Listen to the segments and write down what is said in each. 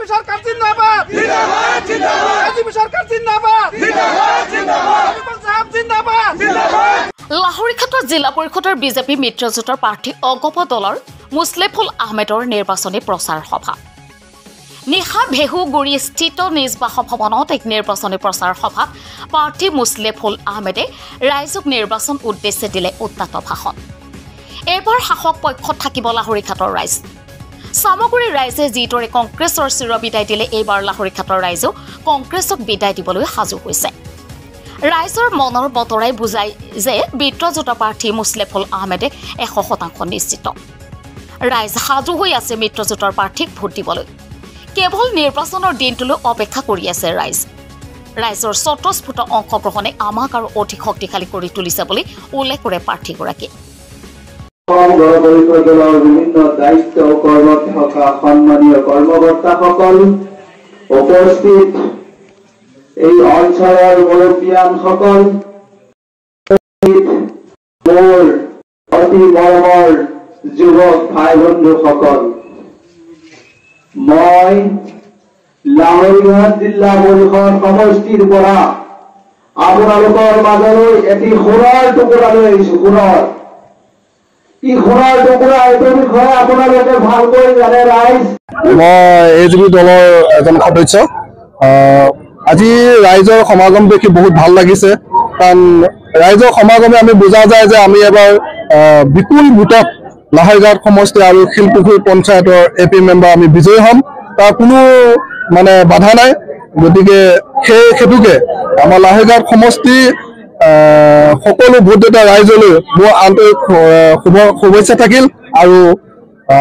BJP সৰকাৰ জিন্দাবাদ জিন্দাবাদ জিন্দাবাদ বিজেপি সৰকাৰ জিন্দাবাদ জিন্দাবাদ জিন্দাবাদ সাহেব জিন্দাবাদ জিন্দাবাদ লাহৰীঘাটৰ জিলা পৰিষদৰ বিজেপি মিত্ৰজোঁটৰ প্ৰাৰ্থী অগপ দলৰ মুছলেফুল আহমেদৰ নিৰ্বাচনী প্ৰচাৰ সভা নিশা ভেহুগুৰি স্থিত নিজ বাসভৱনত এক নিৰ্বাচনী প্ৰচাৰ সভাত প্ৰাৰ্থী মুছলেফুল আহমেদে ৰাইজক নিৰ্বাচন উদ্দেশ্যে দিলে উত্তাত ভাষণ এইবাৰ শাসক পক্ষত থাকিব লাহৰীঘাটৰ ৰাইজ সামগ্ৰী ৰাইজে যিদৰে কংগ্ৰেছৰ চিৰবিদায় দিলে এইবাৰ লাহৰীঘাটৰ ৰাইজেও কংগ্ৰেছক বিদায় দিবলৈ সাজু হৈছে ৰাইজৰ মনৰ বতৰাই বুজাই যে মিত্ৰজোঁট প্ৰাৰ্থী মুছলেফুল আহমেদে 100% নিশ্চিত ৰাইজ সাজু হৈ আছে মিত্ৰজোঁটৰ প্ৰাৰ্থীক ভোট দিবলৈ কেৱল নিৰ্বাচনৰ দিনটোলৈ অপেক্ষা কৰি আছে ৰাইজৰ স্বতঃস্ফূৰ্ত অংশগ্ৰহণে আমাক আৰু অধিক শক্তিশালী কৰি তুলিছে বুলি উল্লেখ কৰে প্ৰাৰ্থীগৰাকীয়ে বিভিন্ন দায়িত্ব কৰ্মত থকা সন্মানীয় কৰ্মকৰ্তাসকল উপস্থিত এই অঞ্চলৰ মুৰব্বীয়ানসকল মোৰ অতি মৰমৰ যুৱক ভাই বন্ধুসকল মই লাহৰীঘাট জিলা পৰিষদ সমষ্টিৰ পৰা আপোনালোকৰ মাজলৈ এটি সোণৰ টুকুৰা লৈ আহিছো সোণৰ আপোনালোকে ভালকৈ জানে ৰাইজ মই এজিবি দলৰ এজন সদস্য আজি ৰাইজৰ সমাগম দেখি বহুত ভাল লাগিছে কাৰণ ৰাইজৰ সমাগমে আমি বুজা যায় যে আমি এবাৰ বিপুল ভোটত লাহৰীঘাট সমষ্টি আৰু শিলপুখুৰী পঞ্চায়তৰ এপি মেম্বাৰ আমি বিজয়ী হ'ম তাৰ কোনো মানে বাধা নাই গতিকে সেইটোকে আমাৰ লাহৰীঘাট সমষ্টি সকলো ভোটদাতা ৰাইজলৈ মোৰ আন্তৰিক শুভেচ্ছা থাকিল আৰু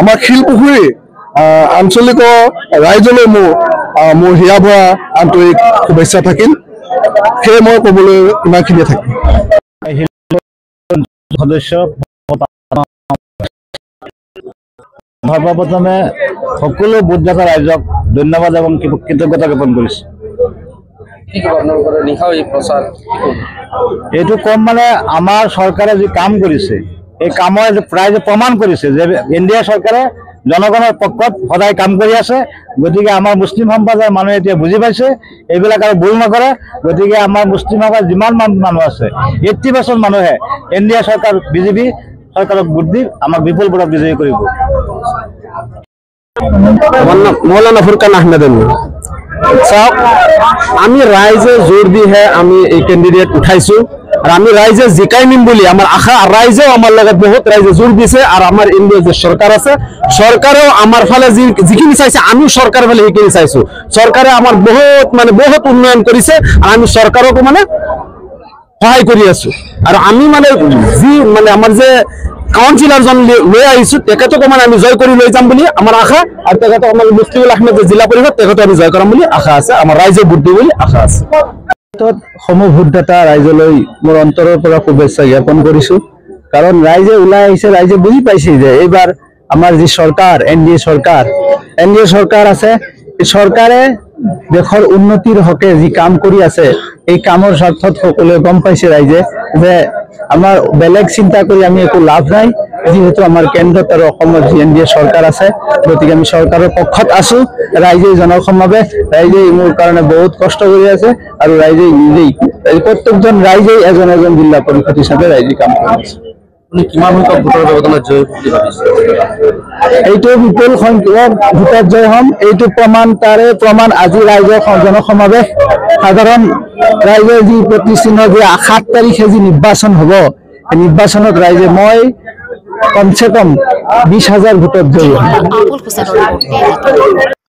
আমাৰ শিলপুখুৰী আঞ্চলিক ৰাইজলৈ মোৰ হিয়া ভৰা আন্তৰিক শুভেচ্ছা থাকিল সেয়ে মই ক'বলৈ ইমানখিনিয়ে থাকিম সদস্য সৰ্বপ্ৰথমে সকলো ভোটদাতা ৰাইজক ধন্যবাদ এবং কৃতজ্ঞতা জ্ঞাপন কৰিছোঁ এইটো কম মানে আমাৰ চৰকাৰে যি কাম কৰিছে এই কামৰ প্ৰায় প্ৰমাণ কৰিছে যে ইণ্ডিয়া চৰকাৰে জনগণৰ পক্ষত সদায় কাম কৰি আছে গতিকে আমাৰ মুছলিম সম্প্ৰদায়ৰ মানুহে এতিয়া বুজি পাইছে এইবিলাক আৰু ভুল নকৰে গতিকে আমাৰ মুছলিম সম্প্ৰদায়ৰ যিমান মানুহ আছে 80% মানুহে ইণ্ডিয়া চৰকাৰ বিজেপি চৰকাৰক ভোট দি আমাক বিপুল ভোটত বিজয়ী কৰিব মৌলানা ফুৰকান আহমেদ চাওক আমি ৰাইজে জোৰ দিহে আমি এই কেণ্ডিডেট উঠাইছো আৰু আমি ৰাইজে জিকাই নিম বুলি আমাৰ আশা ৰাইজেও আমাৰ লগত বহুত ৰাইজে জোৰ দিছে আৰু আমাৰ ইণ্ডিয়াৰ যে চৰকাৰ আছে চৰকাৰেও আমাৰ ফালে যিখিনি চাইছে আমিও চৰকাৰৰ ফালে সেইখিনি চাইছো চৰকাৰে আমাৰ বহুত উন্নয়ন কৰিছে আৰু আমি চৰকাৰকো মানে সহায় কৰি আছো আৰু আমি মানে যি মানে আমাৰ যে কাউন্সিলৰজন লৈ আহিছো তেখেতকো মানে আমি জয় কৰি লৈ যাম বুলি আমাৰ আশা আৰু তেখেতক আমাৰ মুছলিফুল আহমেদ জিলা পৰিষদ তেখেতক আমি জয় কৰাম বুলি আশা আছে আমাৰ ৰাইজে ভোট দিব বুলি আশা আছে সমূহ ভোটদাতা ৰাইজলৈ মোৰ অন্তৰৰ পৰা শুভেচ্ছা জ্ঞাপন কৰিছো কাৰণ ৰাইজে ওলাই আহিছে ৰাইজে বুজি পাইছে যে এইবাৰ আমাৰ যি চৰকাৰ এনডিএ চৰকাৰ আছে এই চৰকাৰে দেশৰ উন্নতিৰ হকে যি কাম কৰি আছে এই কামৰ স্বাৰ্থত সকলোৱে গম পাইছে ৰাইজে যে আমাৰ বেলেগ চিন্তা কৰি আমি একো লাভ নাই যেহেতু আমাৰ কেন্দ্ৰত আৰু অসমৰ যি এনডিএ চৰকাৰ আছে গতিকে আমি চৰকাৰৰ পক্ষত আছো ৰাইজে জনসমাৱেশ ৰাইজে মোৰ কাৰণে বহুত কষ্ট কৰি আছে আৰু ৰাইজে নিজেই প্ৰত্যেকজন ৰাইজেই এজন জিলা পৰিষদ হিচাপে ৰাইজে কাম কৰি আছে কিমান সংখ্যক ভোটৰ ব্যৱধানত জয় বুলি ভাবিছে এইটো বিপুল সংখ্যক ভোটত জয় হ'ম এইটো তাৰে প্ৰমাণ আজি ৰাইজৰ জনসমাৱেশ সাধাৰণ ৰাইজৰ যি প্ৰতিচিহ্ন যে 7 তাৰিখে যি নিৰ্বাচন হ'ব এই নিৰ্বাচনত ৰাইজে মই কমচে কম 20,000 ভোটত জয় হ'ম